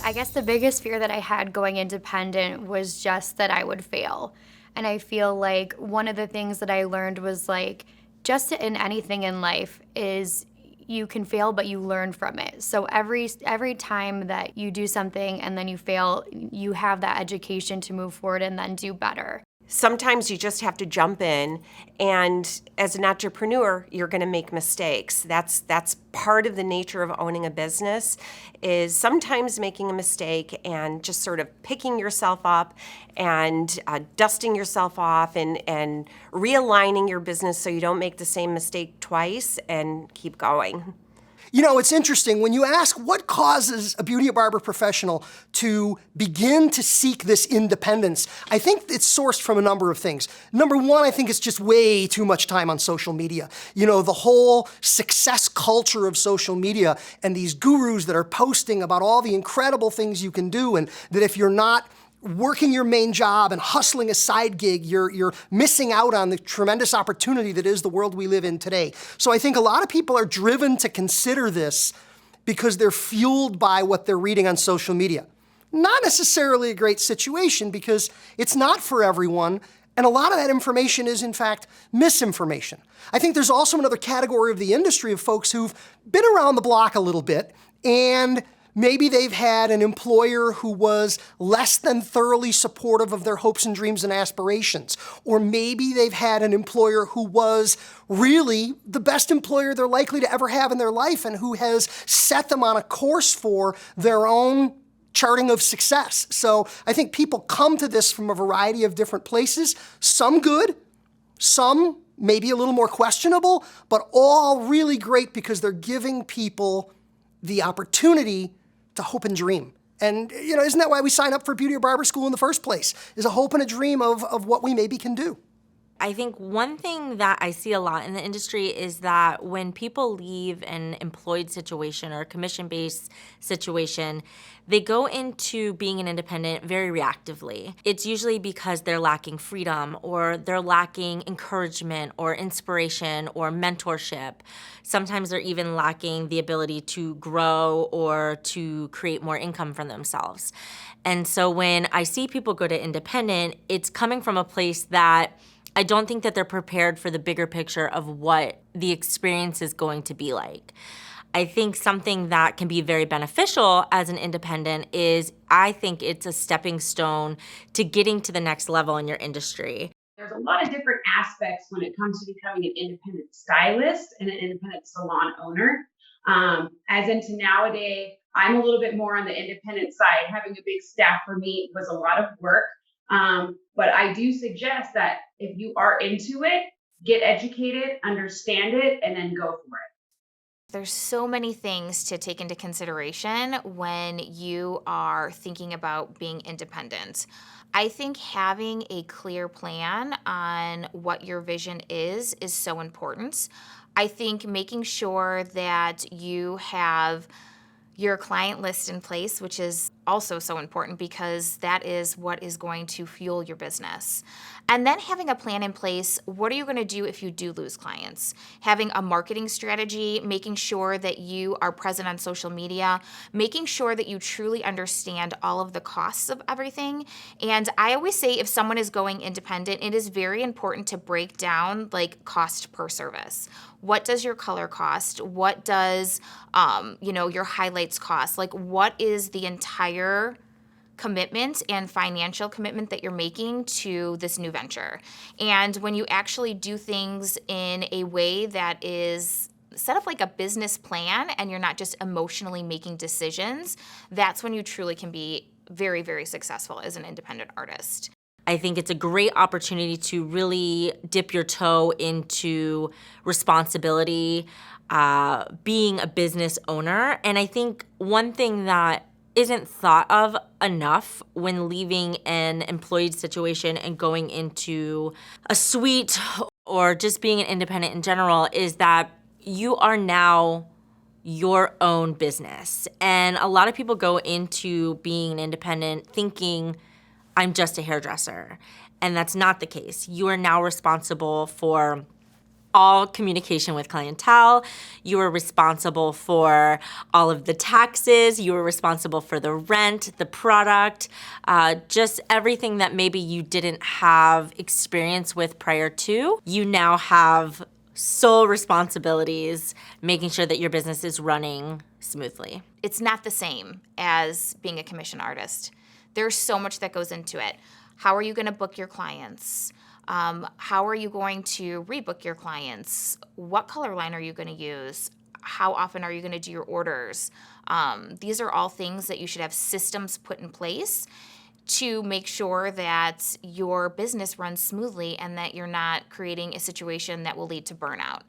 I guess the biggest fear that I had going independent was just that I would fail. And I feel like one of the things that I learned was like, just in anything in life is you can fail, but you learn from it. So every time that you do something and then you fail, you have that education to move forward and then do better. Sometimes you just have to jump in, and as an entrepreneur, you're going to make mistakes. That's part of the nature of owning a business, is sometimes making a mistake and just sort of picking yourself up and dusting yourself off and realigning your business so you don't make the same mistake twice and keep going. You know, it's interesting, when you ask what causes a beauty or barber professional to begin to seek this independence, I think it's sourced from a number of things. Number one, I think it's just way too much time on social media. You know, the whole success culture of social media and these gurus that are posting about all the incredible things you can do, and that if you're not working your main job and hustling a side gig, you're missing out on the tremendous opportunity that is the world we live in today. So I think a lot of people are driven to consider this because they're fueled by what they're reading on social media. Not necessarily a great situation, because it's not for everyone, and a lot of that information is, in fact, misinformation. I think there's also another category of the industry of folks who've been around the block a little bit, and maybe they've had an employer who was less than thoroughly supportive of their hopes and dreams and aspirations. Or maybe they've had an employer who was really the best employer they're likely to ever have in their life and who has set them on a course for their own charting of success. So I think people come to this from a variety of different places, some good, some maybe a little more questionable, but all really great because they're giving people the opportunity to hope and dream. And, you know, isn't that why we sign up for beauty or barber school in the first place? Is a hope and a dream of what we maybe can do. I think one thing that I see a lot in the industry is that when people leave an employed situation or a commission-based situation, they go into being an independent very reactively. It's usually because they're lacking freedom, or they're lacking encouragement or inspiration or mentorship. Sometimes they're even lacking the ability to grow or to create more income for themselves. And so when I see people go to independent, it's coming from a place that I don't think that they're prepared for the bigger picture of what the experience is going to be like. I think something that can be very beneficial as an independent is, I think it's a stepping stone to getting to the next level in your industry. There's a lot of different aspects when it comes to becoming an independent stylist and an independent salon owner. As into nowadays, I'm a little bit more on the independent side. Having a big staff for me was a lot of work. But I do suggest that if you are into it, get educated, understand it, and then go for it. There's so many things to take into consideration when you are thinking about being independent. I think having a clear plan on what your vision is so important. I think making sure that you have your client list in place, which is also so important because that is what is going to fuel your business. And then having a plan in place, what are you going to do if you do lose clients? Having a marketing strategy, making sure that you are present on social media, making sure that you truly understand all of the costs of everything. And I always say if someone is going independent, it is very important to break down like cost per service. What does your color cost? What does your highlights cost? Like, what is the entire commitment and financial commitment that you're making to this new venture? And when you actually do things in a way that is set up like a business plan and you're not just emotionally making decisions, that's when you truly can be very, very successful as an independent artist. I think it's a great opportunity to really dip your toe into responsibility, being a business owner. And I think one thing that isn't thought of enough when leaving an employed situation and going into a suite or just being an independent in general is that you are now your own business. And a lot of people go into being an independent thinking, I'm just a hairdresser. And that's not the case. You are now responsible for all communication with clientele. You were responsible for all of the taxes. You were responsible for the rent, the product, just everything that maybe you didn't have experience with prior to. You now have sole responsibilities, making sure that your business is running smoothly. It's not the same as being a commission artist. There's so much that goes into it. How are you going to book your clients? How are you going to rebook your clients? What color line are you going to use? How often are you going to do your orders? These are all things that you should have systems put in place to make sure that your business runs smoothly and that you're not creating a situation that will lead to burnout.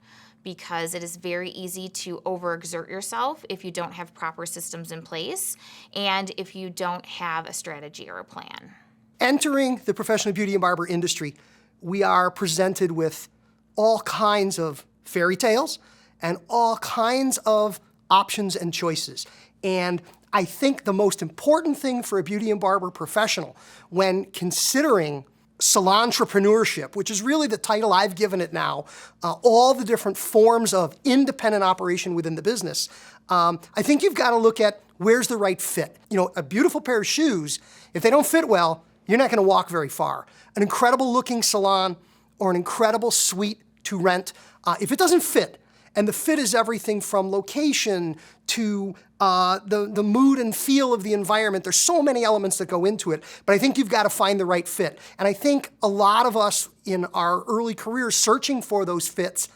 Because it is very easy to overexert yourself if you don't have proper systems in place and if you don't have a strategy or a plan. Entering the professional beauty and barber industry, we are presented with all kinds of fairy tales and all kinds of options and choices. And I think the most important thing for a beauty and barber professional when considering salon entrepreneurship, which is really the title I've given it now, all the different forms of independent operation within the business, I think you've got to look at where's the right fit. You know, a beautiful pair of shoes, if they don't fit well, you're not going to walk very far. An incredible looking salon or an incredible suite to rent, if it doesn't fit, and the fit is everything from location to the mood and feel of the environment. There's so many elements that go into it, but I think you've got to find the right fit. And I think a lot of us in our early careers searching for those fits,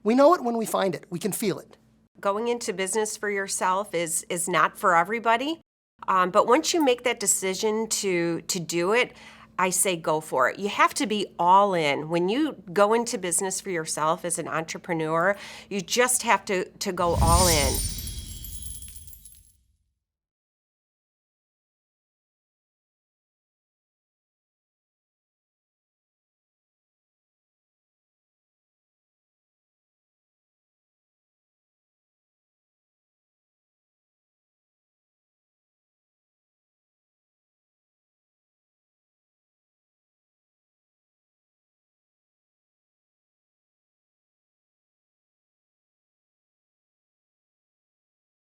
we know it when we find it. We can feel it. Going into business for yourself is not for everybody, but once you make that decision to do it, I say go for it. You have to be all in. When you go into business for yourself as an entrepreneur, you just have to go all in.